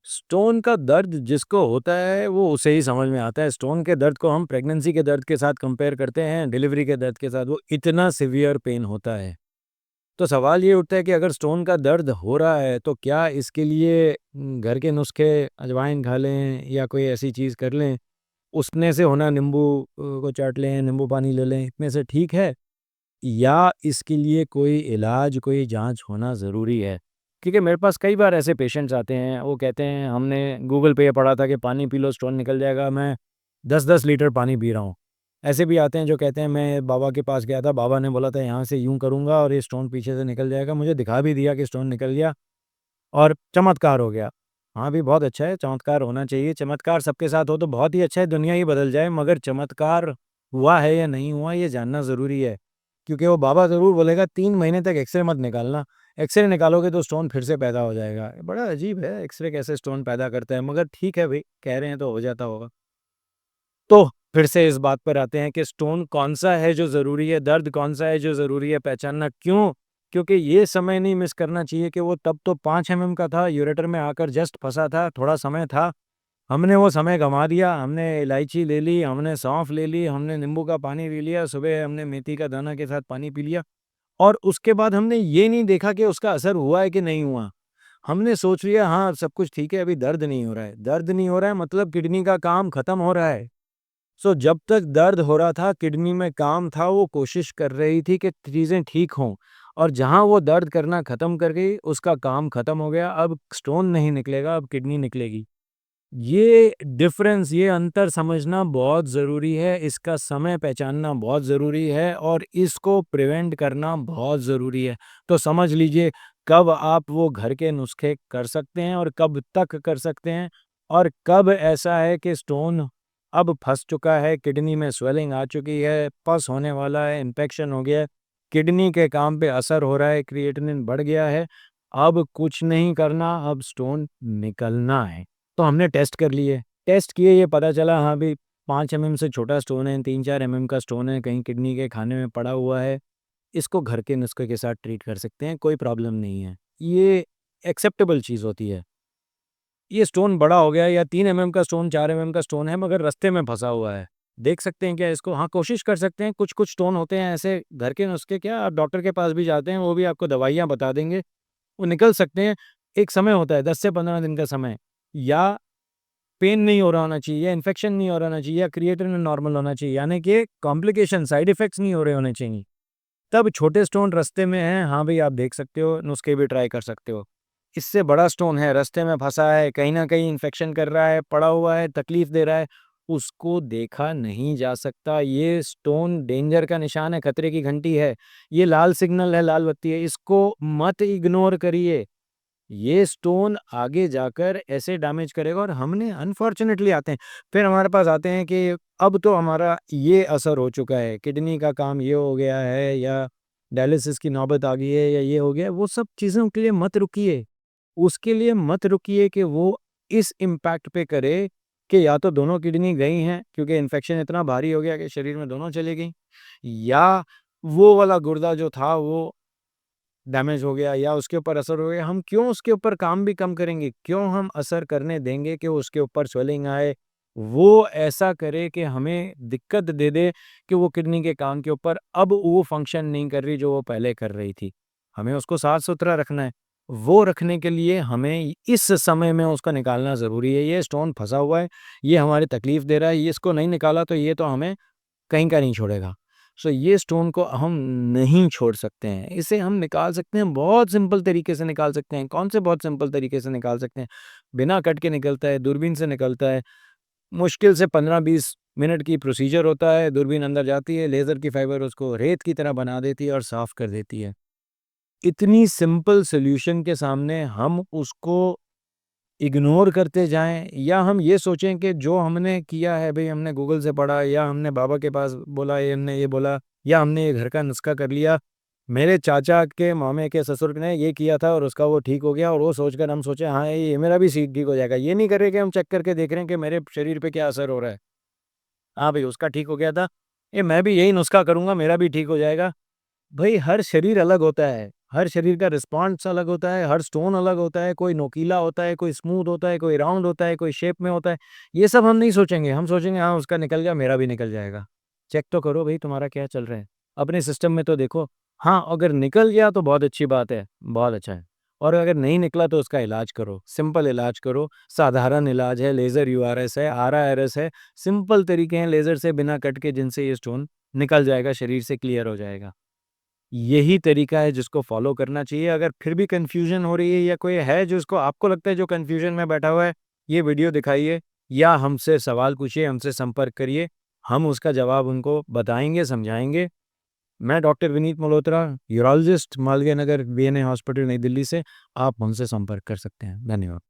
Stone का दर्द जिसको होता है वो उसे ही समझ में आता है। स्टोन के दर्द को हम प्रेगनेंसी के दर्द के साथ कंपेयर करते हैं, डिलीवरी के दर्द के साथ। वो इतना सिवियर पेन होता है। तो सवाल ये उठता है कि अगर स्टोन का दर्द हो रहा है तो क्या इसके लिए घर के नुस्खे अजवाइन खा लें या कोई ऐसी चीज़ कर लें, उसने से होना नींबू को चाट लें, नींबू पानी ले लें, इतने से ठीक है? या इसके लिए कोई इलाज, कोई जाँच होना ज़रूरी है? क्योंकि मेरे पास कई बार ऐसे पेशेंट्स आते हैं, वो कहते हैं हमने गूगल पे पढ़ा था कि पानी पी लो स्टोन निकल जाएगा, मैं 10-10 लीटर पानी पी रहा हूँ। ऐसे भी आते हैं जो कहते हैं मैं बाबा के पास गया था, बाबा ने बोला था यहाँ से यूँ करूँगा और ये स्टोन पीछे से निकल जाएगा, मुझे दिखा भी दिया कि स्टोन निकल गया और चमत्कार हो गया। हाँ भी, बहुत अच्छा है, चमत्कार होना चाहिए, चमत्कार सबके साथ हो तो बहुत ही अच्छा है, दुनिया ही बदल जाए, मगर चमत्कार हुआ है या नहीं हुआ ये जानना ज़रूरी है। क्योंकि वो बाबा ज़रूर बोलेगा 3 महीने तक एक्स-रे मत निकालना, एक्स-रे निकालोगे तो स्टोन फिर से पैदा हो जाएगा। बड़ा अजीब है एक्स-रे कैसे स्टोन पैदा करता है, मगर ठीक है भई, कह रहे हैं तो हो जाता होगा। तो फिर से इस बात पर आते हैं कि स्टोन कौन-सा है जो ज़रूरी है, दर्द कौन-सा है जो ज़रूरी है पहचानना। क्यों? क्योंकि ये समय नहीं मिस करना चाहिए कि वो तब तो 5 एमएम का था, यूरेटर में आकर जस्ट फँसा था, थोड़ा समय था। हमने वो समय गँवा दिया, हमने इलायची ले ली, हमने सौंफ ले ली, हमने नींबू का पानी पी लिया, सुबह हमने मेथी का दाना के साथ पानी पी लिया और उसके बाद हमने ये नहीं देखा कि उसका असर हुआ है कि नहीं हुआ। हमने सोच लिया हाँ, सब कुछ ठीक है, अभी दर्द नहीं हो रहा है। दर्द नहीं हो रहा है मतलब किडनी का काम खत्म हो रहा है। सो जब तक दर्द हो रहा था, किडनी में काम था, वो कोशिश कर रही थी कि चीज़ें ठीक हों और जहाँ वो दर्द करना ख़त्म कर गई, उसका काम ख़त्म हो गया। अब स्टोन नहीं निकलेगा, अब किडनी निकलेगी। ये डिफ़रेंस, ये अंतर समझना बहुत ज़रूरी है, इसका समय पहचानना बहुत ज़रूरी है और इसको प्रिवेंट करना बहुत ज़रूरी है। तो समझ लीजिए कब आप वो घर के नुस्खे कर सकते हैं और कब तक कर सकते हैं और कब ऐसा है कि स्टोन अब फँस चुका है, किडनी में स्वेलिंग आ चुकी है, पस होने वाला है, इन्फेक्शन हो गया है, किडनी के काम पे असर हो रहा है, क्रिएटिनिन बढ़ गया है, अब कुछ नहीं करना, अब स्टोन निकलना है। तो हमने टेस्ट कर लिए। टेस्ट किए, ये पता चला हाँ भई 5 एमएम से छोटा स्टोन है, 3-4 एमएम का स्टोन है, कहीं किडनी के खाने में पड़ा हुआ है। इसको घर के नुस्खे के साथ ट्रीट कर सकते हैं, कोई प्रॉब्लम नहीं है। ये एक्सेप्टेबल चीज़ होती है। ये स्टोन बड़ा हो गया है या 3 एमएम का स्टोन, 4 एमएम का स्टोन है मगर रास्ते में फँसा हुआ है। देख सकते हैं क्या इसको? हाँ, कोशिश कर सकते हैं। कुछ-कुछ स्टोन होते हैं ऐसे घर के नुस्खे क्या, आप डॉक्टर के पास भी जाते हैं, वो भी आपको दवाइयाँ बता देंगे। वो निकल सकते हैं। एक समय होता है 10 से 15 दिन का समय। या पेन नहीं हो रहा होना चाहिए या इन्फेक्शन नहीं हो रहा होना चाहिए या क्रिएटिनिन नॉर्मल होना चाहिए, यानी कि कॉम्प्लिकेशन, साइड इफ़ेक्ट्स नहीं हो रहे होने चाहिए। तब छोटे स्टोन रास्ते में हैं, हाँ भई आप देख सकते हो, नुस्खे भी ट्राई कर सकते हो। इससे बड़ा स्टोन है, रास्ते में फँसा है, कहीं न कहीं इन्फेक्शन कर रहा है, पड़ा हुआ है, तकलीफ़ दे रहा है, उसको देखा नहीं जा सकता। ये स्टोन डेंजर का निशान है, खतरे की घंटी है। ये लाल सिग्नल है, लाल बत्ती है, इसको मत इग्नोर करिए। ये स्टोन आगे जाकर ऐसे डैमेज करेगा और हमने अनफॉर्च्युनेटली आते हैं, फिर हमारे पास आते हैं कि अब तो हमारा ये असर हो चुका है, किडनी का काम ये हो गया है या डायलिसिस की नौबत आ गई है या ये हो गया है, वो सब चीज़ों के लिए मत रुकिए। उसके लिए मत रुकिए कि वो इस इम्पैक्ट पे करे कि या तो दोनों किडनी गई हैं क्योंकि इन्फेक्शन इतना भारी हो गया कि शरीर में दोनों चली गई, या वो वाला गुर्दा जो था वो डैमेज हो गया या उसके ऊपर असर हो गया। हम क्यों उसके ऊपर काम भी कम करेंगे? क्यों हम असर करने देंगे कि उसके ऊपर स्वेलिंग आए? वो ऐसा करे कि हमें दिक्कत दे दे कि वो किडनी के काम के ऊपर अब वो फ़ंक्शन नहीं कर रही जो वो पहले कर रही थी। हमें उसको साफ-सुथरा रखना है। वो रखने के लिए हमें इस समय में उसको निकालना ज़रूरी है। ये स्टोन फँसा हुआ है, ये हमारी तकलीफ़ दे रहा है, ये इसको नहीं निकाला तो ये तो हमें कहीं का नहीं छोड़ेगा। सो ये स्टोन को हम नहीं छोड़ सकते हैं। इसे हम निकाल सकते हैं, बहुत सिंपल तरीके से निकाल सकते हैं। कौन से बहुत सिंपल तरीके से निकाल सकते हैं? बिना कट के निकलता है, दूरबीन से निकलता है। मुश्किल से 15-20 मिनट की प्रोसीजर होता है, दूरबीन अंदर जाती है, लेज़र की फाइबर उसको रेत की तरह बना देती है और साफ़ कर देती है। इतनी सिंपल सॉल्यूशन के सामने हम उसको इग्नोर करते जाएँ या हम ये सोचें कि जो हमने किया है भई, हमने गूगल से पढ़ा या हमने बाबा के पास बोला, ये हमने ये बोला या हमने ये घर का नुस्ख़ा कर लिया। मेरे चाचा के, मामे के, ससुर ने ये किया था और उसका वो ठीक हो गया और वो सोचकर हम सोचे हाँ, ये मेरा भी ठीक हो जाएगा। ये नहीं कर रहे कि हम चेक करके देख रहे हैं कि मेरे शरीर पे क्या असर हो रहा है। हाँ भई, उसका ठीक हो गया था, ये मैं भी यही नुस्ख़ा करूँगा, मेरा भी ठीक हो जाएगा। भई हर शरीर अलग होता है। हर शरीर का रिस्पॉन्स अलग होता है, हर स्टोन अलग होता है, कोई नोकीला होता है, कोई स्मूथ होता है, कोई राउंड होता है, कोई शेप में होता है। ये सब हम नहीं सोचेंगे, हम सोचेंगे हाँ, उसका निकल गया, मेरा भी निकल जाएगा। चेक तो करो भई तुम्हारा क्या चल रहा है, अपने सिस्टम में तो देखो। हाँ, अगर निकल गया तो बहुत अच्छी बात है, बहुत अच्छा है। और अगर नहीं निकला तो उसका इलाज करो, सिंपल इलाज करो, साधारण इलाज है, लेज़र यूआरएस है, आरआईआरएस है, सिंपल तरीके हैं लेज़र से बिना कट के जिनसे ये स्टोन निकल जाएगा, शरीर से क्लियर हो जाएगा। यही तरीका है जिसको फ़ॉलो करना चाहिए। अगर फिर भी कन्फ्यूज़न हो रही है या कोई है जिसको आपको लगता है जो कन्फ्यूज़न में बैठा हुआ है, ये वीडियो दिखाइए या हमसे सवाल पूछिए, हमसे संपर्क करिए। हम उसका जवाब उनको बताएँगे, समझाएँगे। मैं doctor Vineet Malhotra, urologist, Malviya Nagar, VNA hospital, नई दिल्ली से। आप हमसे संपर्क कर सकते हैं। धन्यवाद।